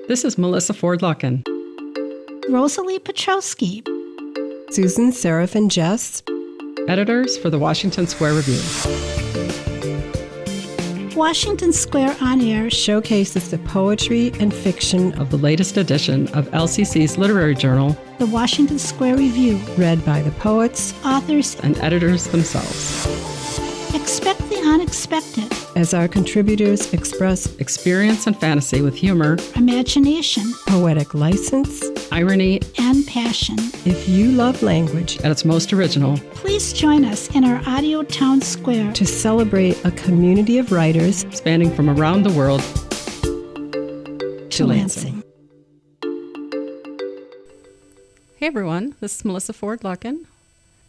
This is Melissa Ford Luckin. Rosalie Petrowski. Susan, Seraph, and Jess. Editors for the Washington Square Review. Washington Square On Air Showcases the poetry and fiction of the latest edition of LCC's literary journal, the Washington Square Review, read by the poets, authors, and editors themselves. Expect the unexpected as our contributors express experience and fantasy with humor, imagination, poetic license, irony, and passion. If you love language at its most original, please join us in our audio town square to celebrate a community of writers spanning from around the world to Lansing. Hey everyone, this is Melissa Ford Luckin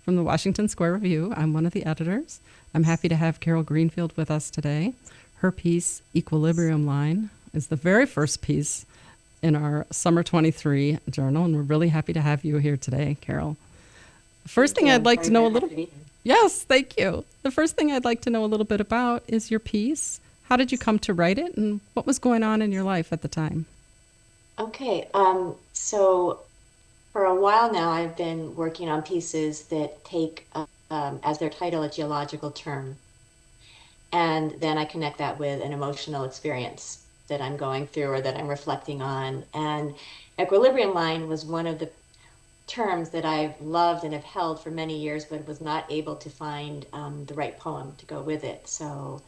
from the Washington Square Review. I'm one of the editors. I'm happy to have Carol Greenfield with us today. Her piece, Equilibrium Line, is the very first piece in our Summer 23 journal, and we're really happy to have you here today, Carol. The first thing I'd like to know a little... Yes, thank you. The first thing I'd like to know a little bit about is your piece. How did you come to write it, and what was going on in your life at the time? Okay, so for a while now, I've been working on pieces that take as their title a geological term. And then I connect that with an emotional experience that I'm going through or that I'm reflecting on. And equilibrium line was one of the terms that I've loved and have held for many years, but was not able to find the right poem to go with it. So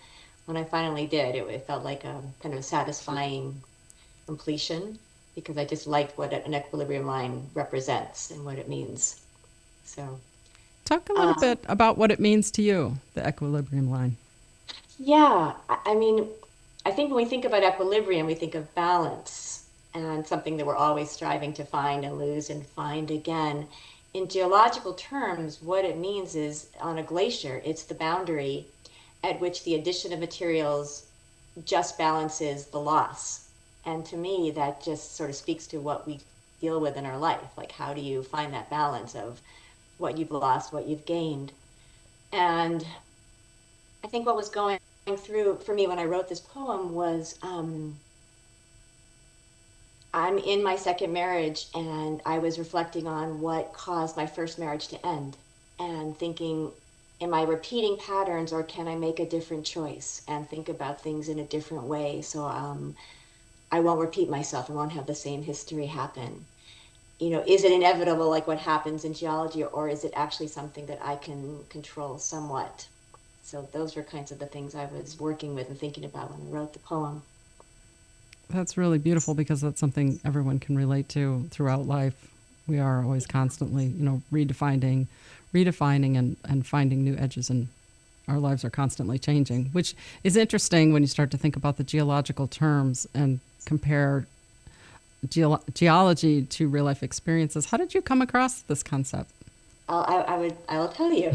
when I finally did, it felt like a kind of satisfying completion, because I just liked what an equilibrium line represents and what it means. So, talk a little bit about what it means to you, the equilibrium line. Yeah, I mean, I think when we think about equilibrium, we think of balance and something that we're always striving to find and lose and find again. In geological terms, what it means is on a glacier, it's the boundary at which the addition of materials just balances the loss. And to me, that just sort of speaks to what we deal with in our life. Like, how do you find that balance of what you've lost, what you've gained? And I think what was going through for me when I wrote this poem was I'm in my second marriage, and I was reflecting on what caused my first marriage to end and thinking, am I repeating patterns, or can I make a different choice and think about things in a different way? So I won't repeat myself. I won't have the same history happen. You know, is it inevitable, like what happens in geology, or is it actually something that I can control somewhat? So those were kinds of the things I was working with and thinking about when I wrote the poem. That's really beautiful, because that's something everyone can relate to throughout life. We are always constantly, redefining and finding new edges, and our lives are constantly changing, which is interesting when you start to think about the geological terms and compare geology to real life experiences. How did you come across this concept? I will tell you.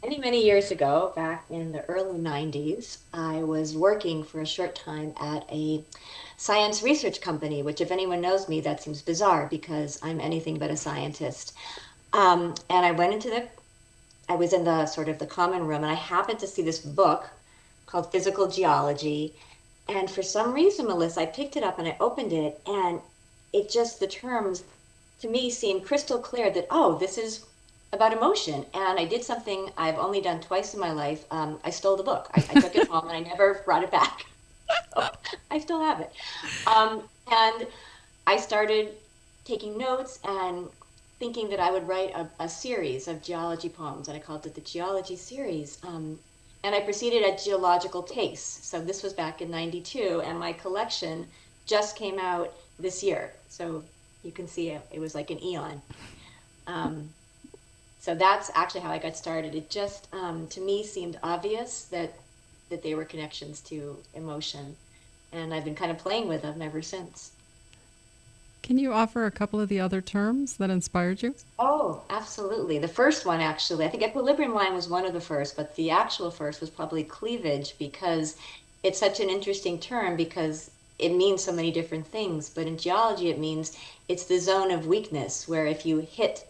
Many years ago, back in the early 90s, I was working for a short time at a science research company, which, if anyone knows me, that seems bizarre because I'm anything but a scientist. And I was in the sort of the common room, and I happened to see this book called Physical Geology. And for some reason, Melissa, I picked it up and I opened it, and it just, the terms to me seemed crystal clear that, oh, this is about emotion. And I did something I've only done twice in my life. I stole the book. I took it home and I never brought it back. I still have it. And I started taking notes and thinking that I would write a series of geology poems, and I called it the Geology Series. And I proceeded at geological tastes. So this was back in 92, and my collection just came out this year. So you can see it was like an eon. So that's actually how I got started. It just, to me, seemed obvious that they were connections to emotion. And I've been kind of playing with them ever since. Can you offer a couple of the other terms that inspired you? Oh, absolutely. The first one, actually, I think equilibrium line was one of the first, but the actual first was probably cleavage, because it's such an interesting term because it means so many different things. But in geology, it means it's the zone of weakness, where if you hit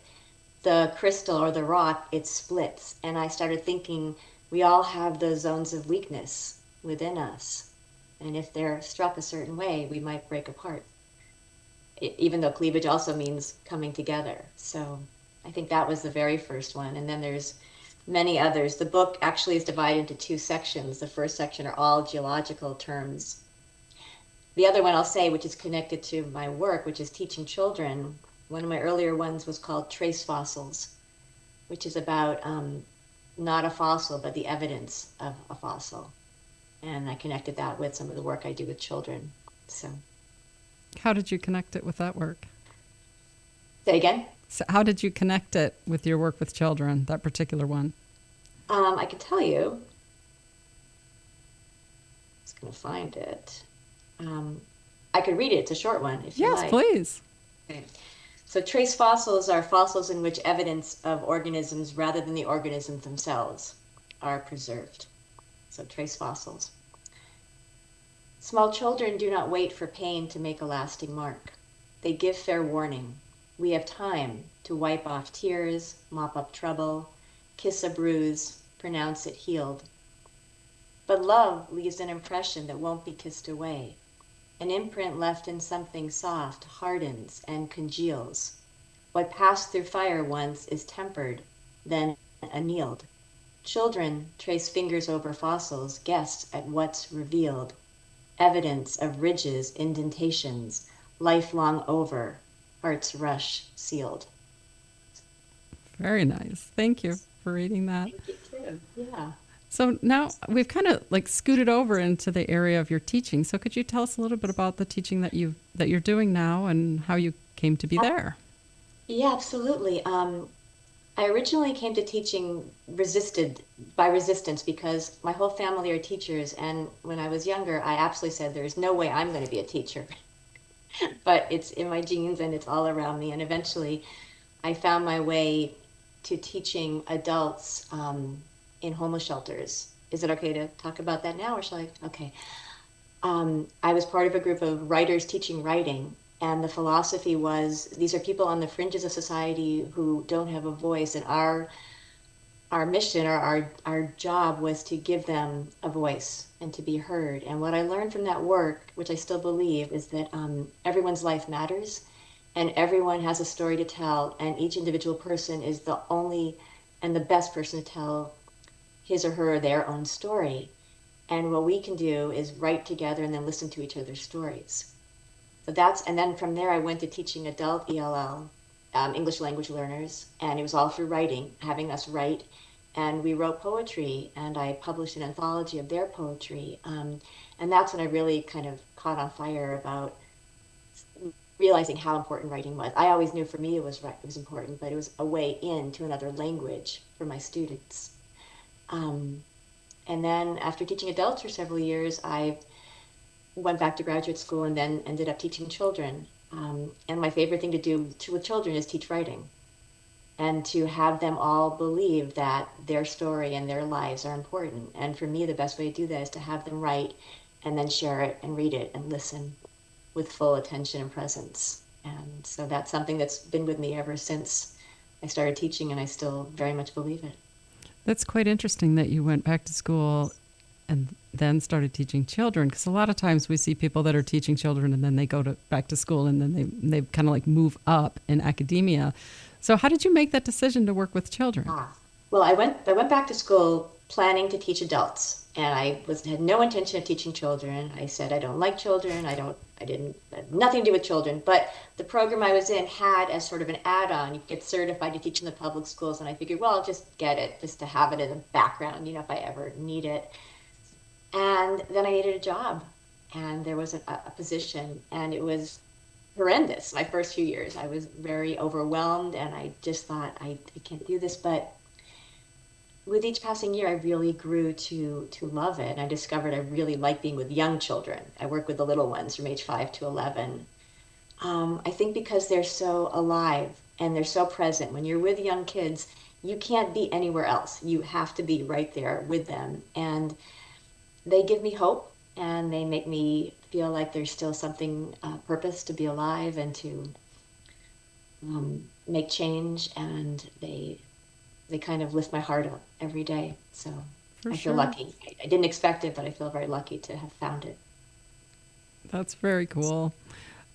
the crystal or the rock, it splits. And I started thinking we all have those zones of weakness within us. And if they're struck a certain way, we might break apart. even though cleavage also means coming together. So I think that was the very first one. And then there's many others. The book actually is divided into two sections. The first section are all geological terms. The other one I'll say, which is connected to my work, which is teaching children, one of my earlier ones was called Trace Fossils, which is about not a fossil, but the evidence of a fossil. And I connected that with some of the work I do with children. So, How did you connect it with that work? say again? So how did you connect it with your work with children, that particular one? I can tell you. I'm just going to find it. I could read it. It's a short one if you Yes, like. please. Okay. So trace fossils are fossils in which evidence of organisms rather than the organisms themselves are preserved. So trace fossils. Small children do not wait for pain to make a lasting mark. They give fair warning. We have time to wipe off tears, mop up trouble, kiss a bruise, pronounce it healed. But love leaves an impression that won't be kissed away. An imprint left in something soft hardens and congeals. What passed through fire once is tempered, then annealed. Children trace fingers over fossils, guessed at what's revealed. Evidence of ridges, indentations, lifelong over, heart's rush sealed. Very nice. Thank you for reading that. Thank you too. Yeah. So now we've kind of like scooted over into the area of your teaching. So could you tell us a little bit about the teaching that you're doing now and how you came to be there? Yeah, absolutely. I originally came to teaching resisted by resistance because my whole family are teachers, and when I was younger, I absolutely said there's no way I'm going to be a teacher. But it's in my genes and it's all around me. And eventually, I found my way to teaching adults in homeless shelters. Is it okay to talk about that now, or shall I? Okay. I was part of a group of writers teaching writing, and the philosophy was these are people on the fringes of society who don't have a voice, and our mission or our job was to give them a voice and to be heard. And what I learned from that work, which I still believe, is that everyone's life matters and everyone has a story to tell, and each individual person is the only and the best person to tell his or her their own story. And what we can do is write together and then listen to each other's stories. So and then from there I went to teaching adult ELL, English language learners, and it was all through writing, having us write. And we wrote poetry, and I published an anthology of their poetry. And that's when I really kind of caught on fire about realizing how important writing was. I always knew for me it was important, but it was a way into another language for my students. And then after teaching adults for several years, I went back to graduate school and then ended up teaching children. And my favorite thing to do with children is teach writing and to have them all believe that their story and their lives are important. And for me, the best way to do that is to have them write and then share it and read it and listen with full attention and presence. And so that's something that's been with me ever since I started teaching, and I still very much believe it. That's quite interesting that you went back to school and then started teaching children, because a lot of times we see people that are teaching children and then they go back to school and then they kind of like move up in academia. So how did you make that decision to work with children? Well, I went back to school planning to teach adults, and I had no intention of teaching children. I said I don't like children. I had nothing to do with children. But the program I was in had as sort of an add-on. You get certified to teach in the public schools, and I figured, well, I'll just get it just to have it in the background, if I ever need it. And then I needed a job, and there was a position, and it was horrendous. My first few years, I was very overwhelmed, and I just thought, I can't do this. But with each passing year, I really grew to love it. And I discovered I really like being with young children. I work with the little ones from age 5 to 11. I think because they're so alive and they're so present. When you're with young kids, you can't be anywhere else. You have to be right there with them. And they give me hope, and they make me feel like there's still something, purpose to be alive and to make change. And they kind of lift my heart up every day. So For I sure. feel lucky. I didn't expect it, but I feel very lucky to have found it. That's very cool.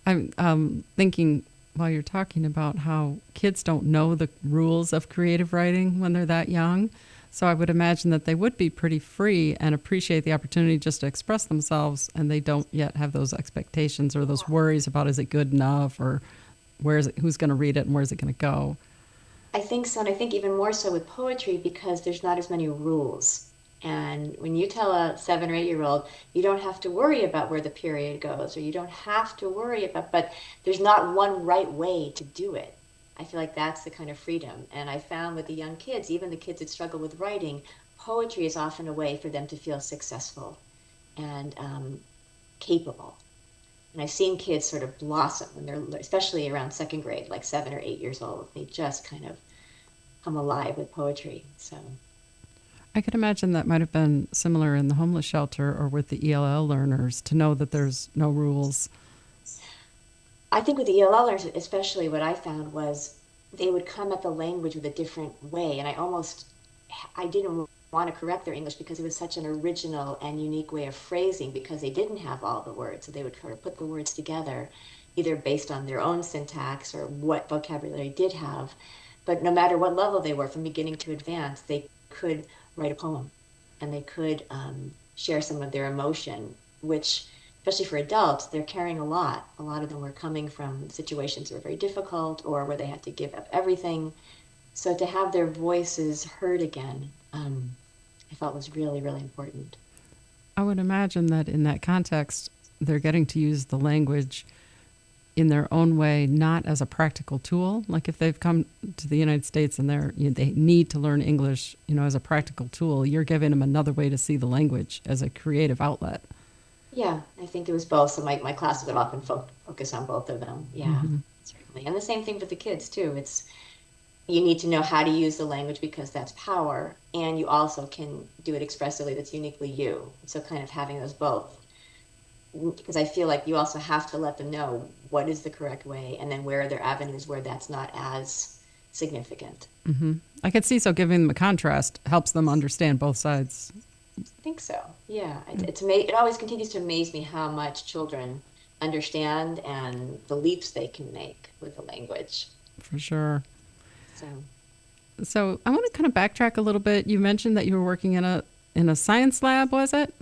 I'm thinking while you're talking about how kids don't know the rules of creative writing when they're that young. So I would imagine that they would be pretty free and appreciate the opportunity just to express themselves, and they don't yet have those expectations or those worries about is it good enough or where is it, who's going to read it and where's it going to go. I think so, and I think even more so with poetry because there's not as many rules. And when you tell a 7 or 8 year old, you don't have to worry about where the period goes, or you don't have to worry about, but there's not one right way to do it. I feel like that's the kind of freedom. And I found with the young kids, even the kids that struggle with writing, poetry is often a way for them to feel successful and capable. And I've seen kids sort of blossom when they're, especially around second grade, like 7 or 8 years old. They just kind of come alive with poetry. So I could imagine that might have been similar in the homeless shelter or with the ELL learners to know that there's no rules. I think with the ELL learners, especially what I found was they would come at the language with a different way. And I didn't want to correct their English because it was such an original and unique way of phrasing because they didn't have all the words. So they would kind of put the words together, either based on their own syntax or what vocabulary they did have. But no matter what level they were, from beginning to advanced, they could write a poem and they could share some of their emotion, which, especially for adults, they're carrying a lot. A lot of them were coming from situations that were very difficult or where they had to give up everything. So to have their voices heard again, I felt was really, really important. I would imagine that in that context, they're getting to use the language in their own way, not as a practical tool. Like if they've come to the United States and they need to learn English, as a practical tool, you're giving them another way to see the language as a creative outlet. Yeah, I think it was both. So my classes would often focus on both of them. Yeah, certainly. And the same thing with the kids too. You need to know how to use the language because that's power, and you also can do it expressively that's uniquely you. So kind of having those both. Because I feel like you also have to let them know what is the correct way and then where are there avenues where that's not as significant. Mm-hmm. I could see, so giving them a contrast helps them understand both sides. I think so. Yeah. It always continues to amaze me how much children understand and the leaps they can make with the language. For sure. So I want to kind of backtrack a little bit. You mentioned that you were working in a science lab, was it?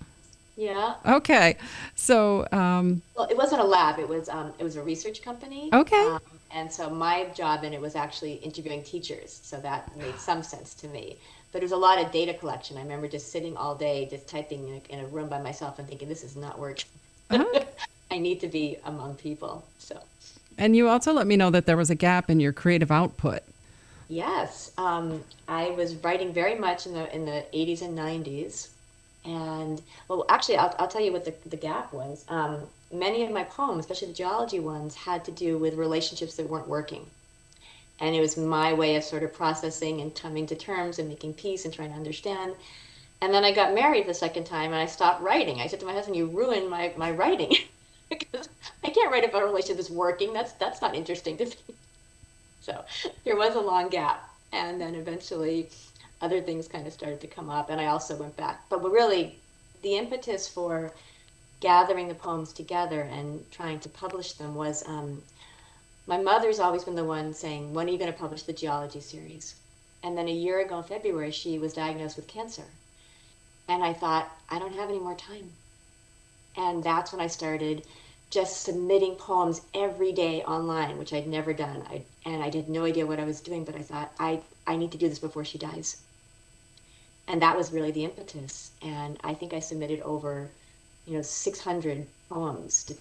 yeah. Okay. So Well, it wasn't a lab. It was a research company. Okay. And so my job in it was actually interviewing teachers. So that made some sense to me. But it was a lot of data collection. I remember just sitting all day, just typing in a room by myself and thinking, this is not working. Uh-huh. I need to be among people. So And you also let me know that there was a gap in your creative output. yes, I was writing very much in the 80s and 90s. And well, actually, I'll tell you what the gap was. Many of my poems, especially the geology ones, had to do with relationships that weren't working. And it was my way of sort of processing and coming to terms and making peace and trying to understand. And then I got married the second time and I stopped writing. I said to my husband, you ruined my writing because I can't write about a relationship that's working. That's not interesting to me. So there was a long gap. And then eventually other things kind of started to come up and I also went back. But really the impetus for gathering the poems together and trying to publish them was my mother's always been the one saying, when are you going to publish the geology series? And then a year ago in February, she was diagnosed with cancer. And I thought, I don't have any more time. And that's when I started just submitting poems every day online, which I'd never done. And I had no idea what I was doing, but I thought, I need to do this before she dies. And that was really the impetus. And I think I submitted over 600 poems to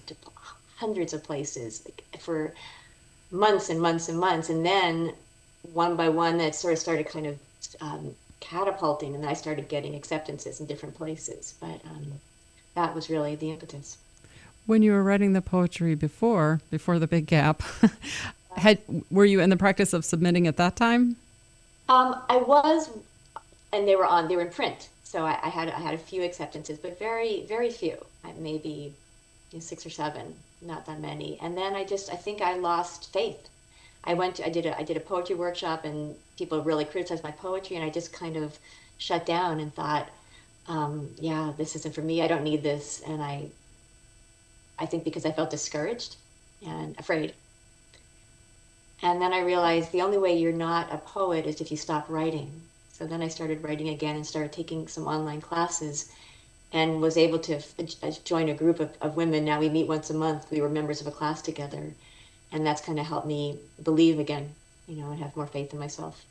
hundreds of places for months and months and months. And then one by one, that sort of started kind of catapulting, and I started getting acceptances in different places. But that was really the impetus. When you were writing the poetry before the big gap, were you in the practice of submitting at that time? I was, and they were in print. So I had a few acceptances, but very, very few. Maybe 6 or 7, not that many. And then I think I lost faith. I did a poetry workshop, and people really criticized my poetry, and I just kind of shut down and thought, yeah, this isn't for me. I don't need this. And I think because I felt discouraged, and afraid. And then I realized the only way you're not a poet is if you stop writing. So then I started writing again and started taking some online classes and was able to join a group of women. Now we meet once a month. We were members of a class together. And that's kind of helped me believe again, and have more faith in myself.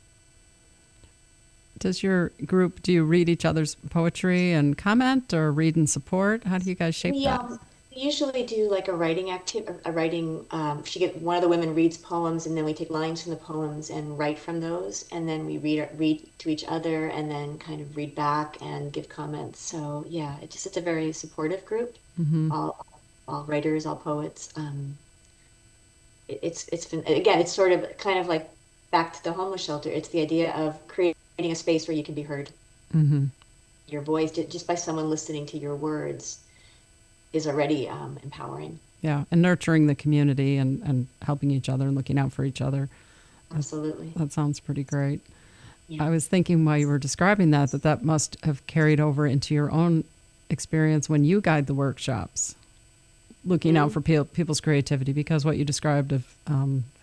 Does your group, do you read each other's poetry and comment, or read and support? How do you guys shape We that? we usually do like a writing one of the women reads poems, and then we take lines from the poems and write from those, and then we read to each other, and then kind of read back and give comments. So yeah, it's a very supportive group. Mm-hmm. All writers, all poets. It's been, again, it's sort of kind of like back to the homeless shelter. It's the idea of creating a space where you can be heard. Mm-hmm. Your voice, just by someone listening to your words, is already empowering. Yeah, and nurturing the community and helping each other and looking out for each other. Absolutely. That sounds pretty great. Yeah. I was thinking while you were describing that must have carried over into your own experience when you guide the workshops, looking out for people's creativity, because what you described of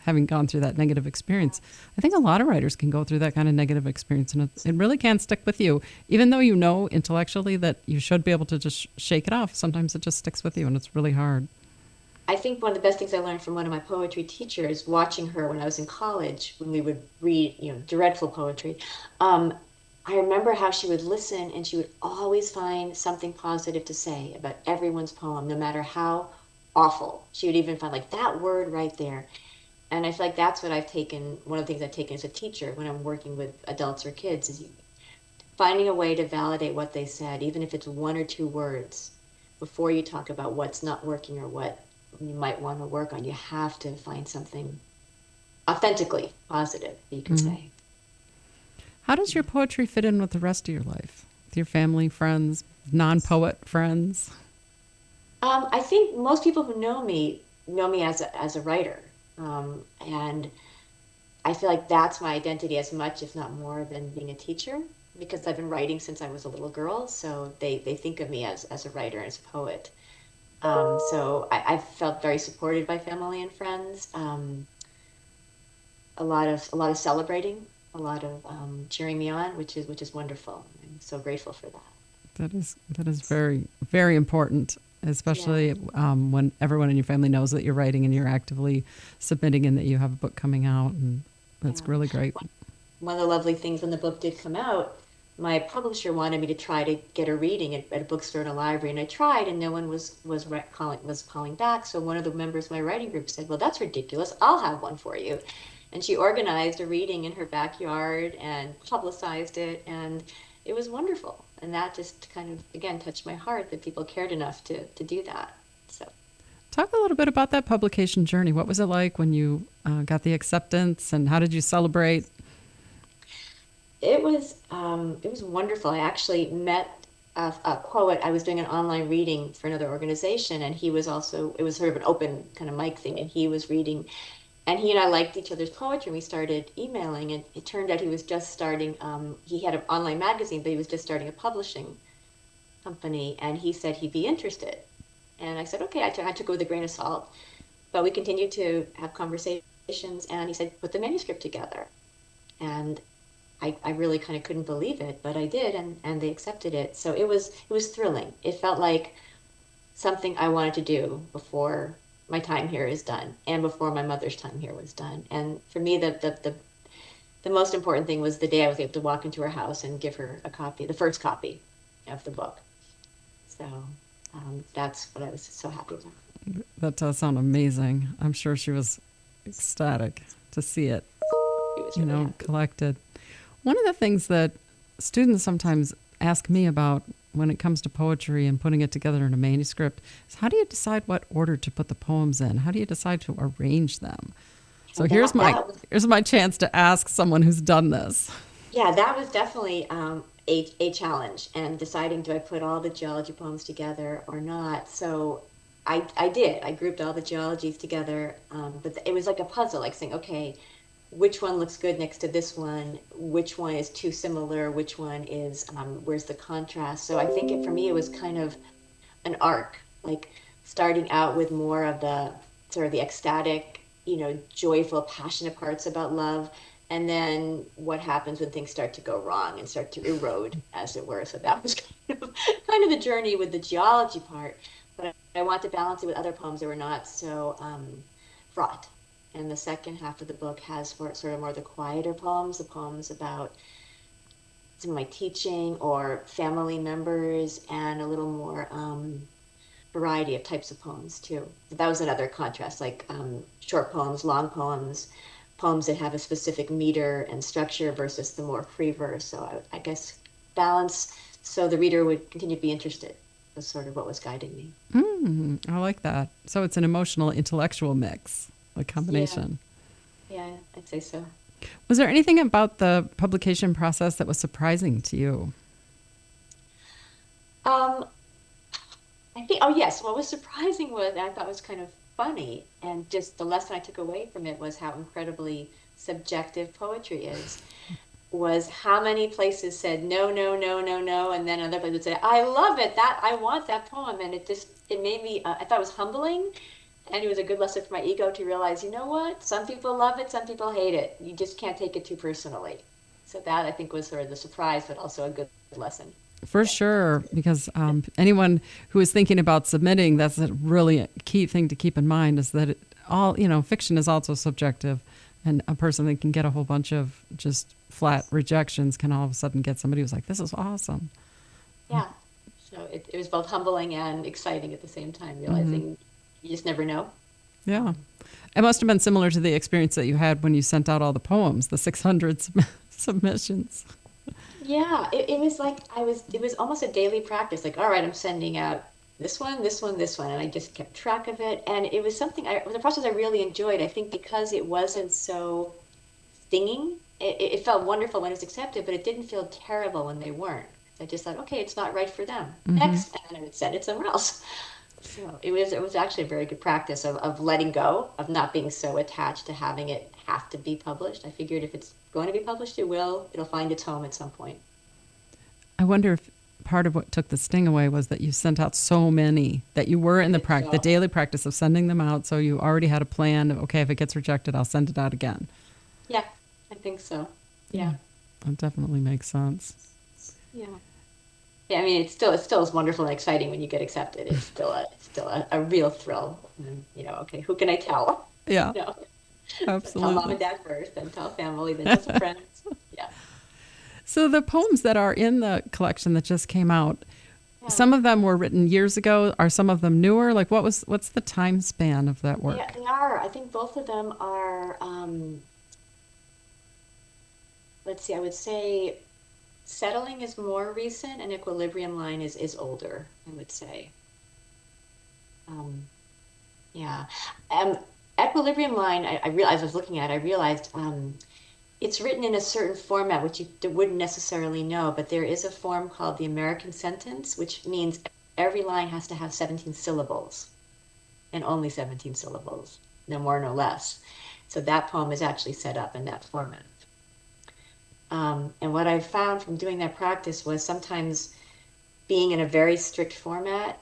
having gone through that negative experience, I think a lot of writers can go through that kind of negative experience, and it really can stick with you. Even though you know intellectually that you should be able to just shake it off, sometimes it just sticks with you, and it's really hard. I think one of the best things I learned from one of my poetry teachers, watching her when I was in college, when we would read, dreadful poetry, I remember how she would listen and she would always find something positive to say about everyone's poem, no matter how awful. She would even find like that word right there. And I feel like that's what I've taken. One of the things I've taken as a teacher when I'm working with adults or kids is finding a way to validate what they said, even if it's one or two words, before you talk about what's not working or what you might want to work on. You have to find something authentically positive that you can say. How does your poetry fit in with the rest of your life? With your family, friends, non-poet friends? I think most people who know me as a writer, and I feel like that's my identity as much, if not more, than being a teacher, because I've been writing since I was a little girl. So they think of me as a writer, as a poet. So I've felt very supported by family and friends. A lot of celebrating, a lot of cheering me on, which is wonderful. I'm so grateful for that. That is very, very important, especially when everyone in your family knows that you're writing and you're actively submitting and that you have a book coming out, and that's really great. One of the lovely things when the book did come out, my publisher wanted me to try to get a reading at a bookstore and a library, and I tried, and no one was calling back. So one of the members of my writing group said, "Well, that's ridiculous. I'll have one for you." And she organized a reading in her backyard and publicized it, and it was wonderful. And that just kind of, again, touched my heart that people cared enough to do that. So Talk a little bit about that publication journey. What was it like when you got the acceptance, and how did you celebrate? it was wonderful. I actually met a poet. I was doing an online reading for another organization, and he was also, it was sort of an open kind of mic thing, and he was reading, and he and I liked each other's poetry, and we started emailing, and it turned out he was just starting, he had an online magazine, but he was just starting a publishing company, and he said he'd be interested. And I said, okay, I took it with a grain of salt, but we continued to have conversations, and he said, put the manuscript together. And I really kind of couldn't believe it, but I did, and they accepted it. So it was thrilling. It felt like something I wanted to do before my time here is done, and before my mother's time here was done. And for me, the most important thing was the day I was able to walk into her house and give her a copy, the first copy of the book. So that's what I was so happy about. That does sound amazing. I'm sure she was ecstatic to see it, It was really happy. collected. One of the things that students sometimes ask me about when it comes to poetry and putting it together in a manuscript is, how do you decide what order to put the poems in? How do you decide to arrange them? So Well, here's my chance to ask someone who's done this. yeah, that was definitely a challenge, and deciding, do I put all the geology poems together or not? So I did. I grouped all the geologies together, but it was like a puzzle, like saying, okay, which one looks good next to this one? Which one is too similar? Which one is, where's the contrast? So I think for me, it was kind of an arc, like starting out with more of the sort of the ecstatic, joyful, passionate parts about love, and then what happens when things start to go wrong and start to erode, as it were. So that was kind of the journey with the geology part. But I want to balance it with other poems that were not so fraught. And the second half of the book has sort of more the quieter poems, the poems about some of my teaching or family members, and a little more variety of types of poems too. That was another contrast, like short poems, long poems, poems that have a specific meter and structure versus the more free verse. So I guess balance so the reader would continue to be interested was sort of what was guiding me. I like that. So it's an emotional, intellectual mix, a combination. Yeah, I'd say so. Was there anything about the publication process that was surprising to you? I think, oh yes, what was surprising was, I thought was kind of funny, and just the lesson I took away from it was how incredibly subjective poetry is, was how many places said no, no, no, no, no, and then other places would say, I love it, that I want that poem, and it made me, I thought it was humbling, and it was a good lesson for my ego to realize, you know what, some people love it, some people hate it, you just can't take it too personally. So that I think was sort of the surprise, but also a good lesson. For sure, because anyone who is thinking about submitting, that's a really key thing to keep in mind, is that fiction is also subjective, and a person that can get a whole bunch of just flat rejections can all of a sudden get somebody who's like, this is awesome. Yeah, so it was both humbling and exciting at the same time, realizing you just never know. Yeah. It must have been similar to the experience that you had when you sent out all the poems, the 600 submissions. Yeah, it was like it was almost a daily practice. Like, all right, I'm sending out this one, this one, this one, and I just kept track of it. And it was it was a process I really enjoyed. I think because it wasn't so stinging, it felt wonderful when it was accepted, but it didn't feel terrible when they weren't. I just thought, okay, it's not right for them. Next, and then I would send it somewhere else. So it was actually a very good practice of letting go, of not being so attached to having it have to be published. I figured if it's going to be published, it'll find its home at some point. I wonder if part of what took the sting away was that you sent out so many, that you were in the daily practice of sending them out, so you already had a plan of, okay, if it gets rejected, I'll send it out again. Yeah, I think so. Yeah. That definitely makes sense. Yeah. Yeah, I mean, it still is wonderful and exciting when you get accepted. It's still a real thrill. And, okay, who can I tell? Yeah, absolutely. Tell mom and dad first, then tell family, then tell some friends. Yeah. So the poems that are in the collection that just came out, some of them were written years ago. Are some of them newer? Like, what's the time span of that work? Yeah, they are. I think both of them are. Let's see. I would say Settling is more recent, and Equilibrium Line is older, I would say. Yeah. Equilibrium Line, I realized, I was looking at it, I realized it's written in a certain format, which you wouldn't necessarily know, but there is a form called the American sentence, which means every line has to have 17 syllables, and only 17 syllables, no more, no less. So that poem is actually set up in that format. And what I found from doing that practice was sometimes being in a very strict format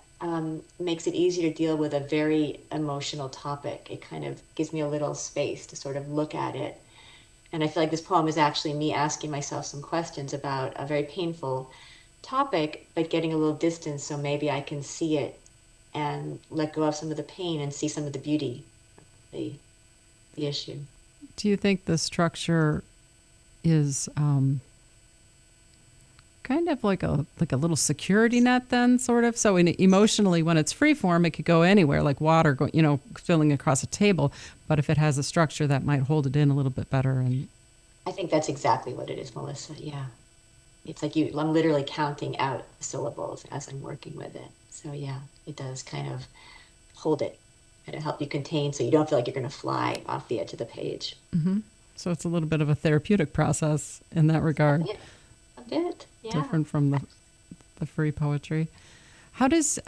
makes it easier to deal with a very emotional topic. It kind of gives me a little space to sort of look at it. And I feel like this poem is actually me asking myself some questions about a very painful topic, but getting a little distance so maybe I can see it and let go of some of the pain and see some of the beauty of the issue. Do you think the structure is kind of like a little security net then, sort of? So emotionally, when it's free form, it could go anywhere, like water filling across a table. But if it has a structure, that might hold it in a little bit better. And I think that's exactly what it is, Melissa. Yeah, it's like I'm literally counting out syllables as I'm working with it. So yeah, it does kind of hold it and help you contain, so you don't feel like you're going to fly off the edge of the page. Mm-hmm. So it's a little bit of a therapeutic process in that regard. A bit, yeah. Different from the free poetry. How does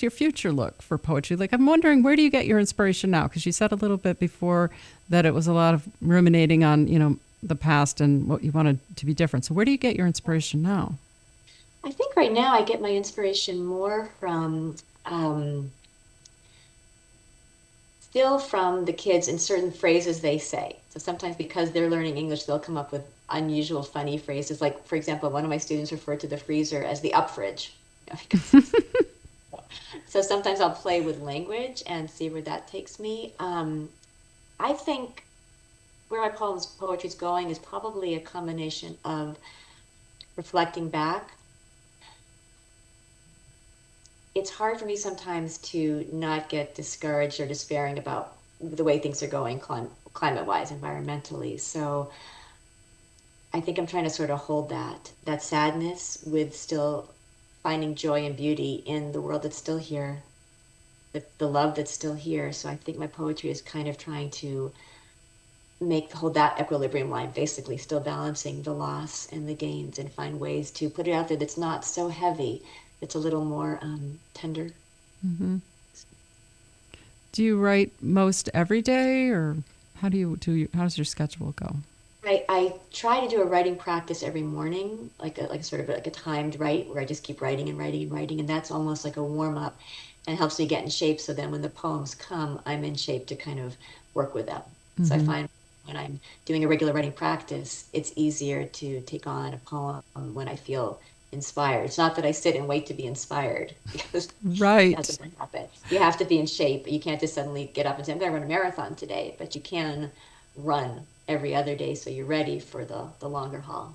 your future look for poetry? Like, I'm wondering, where do you get your inspiration now? Because you said a little bit before that it was a lot of ruminating on, the past and what you wanted to be different. So where do you get your inspiration now? I think right now I get my inspiration more from still from the kids in certain phrases they say. So sometimes because they're learning English, they'll come up with unusual, funny phrases. Like, for example, one of my students referred to the freezer as the up fridge. So sometimes I'll play with language and see where that takes me. I think where my poetry is going is probably a combination of reflecting back. It's hard for me sometimes to not get discouraged or despairing about the way things are going climate-wise, environmentally. So I think I'm trying to sort of hold that sadness with still finding joy and beauty in the world that's still here, the love that's still here. So I think my poetry is kind of trying to hold that equilibrium line, basically still balancing the loss and the gains, and find ways to put it out there that's not so heavy. It's a little more tender. Mm-hmm. Do you write most every day, or how does your schedule go? I try to do a writing practice every morning, like a timed write, where I just keep writing and writing and writing, and that's almost like a warm up, and helps me get in shape. So then when the poems come, I'm in shape to kind of work with them. Mm-hmm. So I find when I'm doing a regular writing practice, it's easier to take on a poem when I feel inspired. It's not that I sit and wait to be inspired, because right. that doesn't happen. You have to be in shape. You can't just suddenly get up and say, I'm going to run a marathon today, but you can run every other day so you're ready for the longer haul.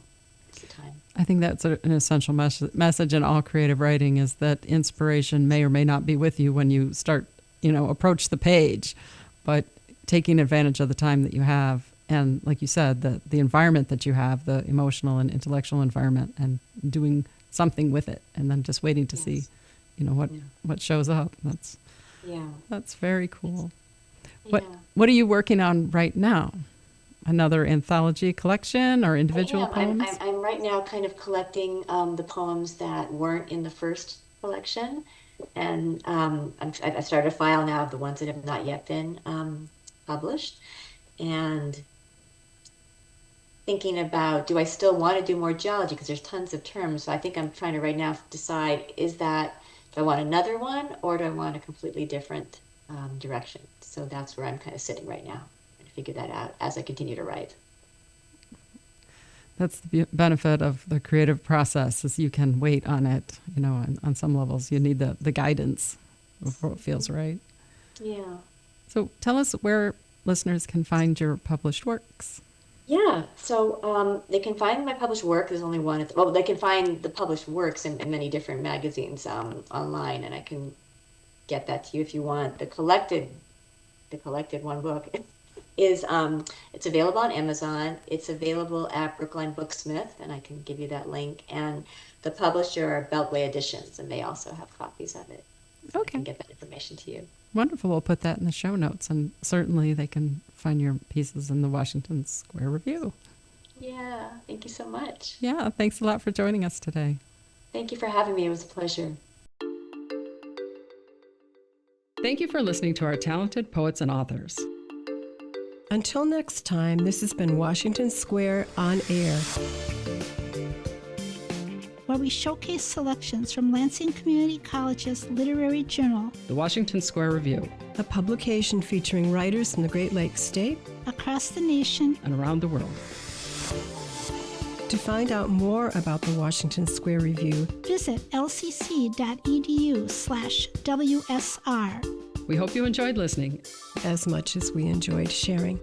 It's the time. I think that's an essential message in all creative writing, is that inspiration may or may not be with you when you start, approach the page, but taking advantage of the time that you have, and like you said, the environment that you have, the emotional and intellectual environment, and doing something with it, and then just waiting to see, what shows up. That's very cool. What are you working on right now? Another anthology collection or individual poems? I'm right now kind of collecting the poems that weren't in the first collection, and I've started a file now of the ones that have not yet been published, and thinking about, do I still want to do more geology, because there's tons of terms. So I think I'm trying to right now decide, do I want another one, or do I want a completely different direction? So that's where I'm kind of sitting right now, trying to figure that out as I continue to write. That's the benefit of the creative process, is you can wait on it. On some levels, you need the guidance before it feels right. Yeah. So tell us where listeners can find your published works. Yeah, so they can find my published work. There's only one. They can find the published works in many different magazines online, and I can get that to you if you want. The collected one book is it's available on Amazon. It's available at Brookline Booksmith, and I can give you that link. And the publisher are Beltway Editions, and they also have copies of it. So okay. I can get that information to you. Wonderful. We'll put that in the show notes, and certainly they can find your pieces in the Washington Square Review. Yeah, thank you so much. Yeah, thanks a lot for joining us today. Thank you for having me. It was a pleasure. Thank you for listening to our talented poets and authors. Until next time, this has been Washington Square on Air, where we showcase selections from Lansing Community College's literary journal, The Washington Square Review, a publication featuring writers from the Great Lakes State, across the nation, and around the world. To find out more about the Washington Square Review, visit lcc.edu/WSR. We hope you enjoyed listening as much as we enjoyed sharing.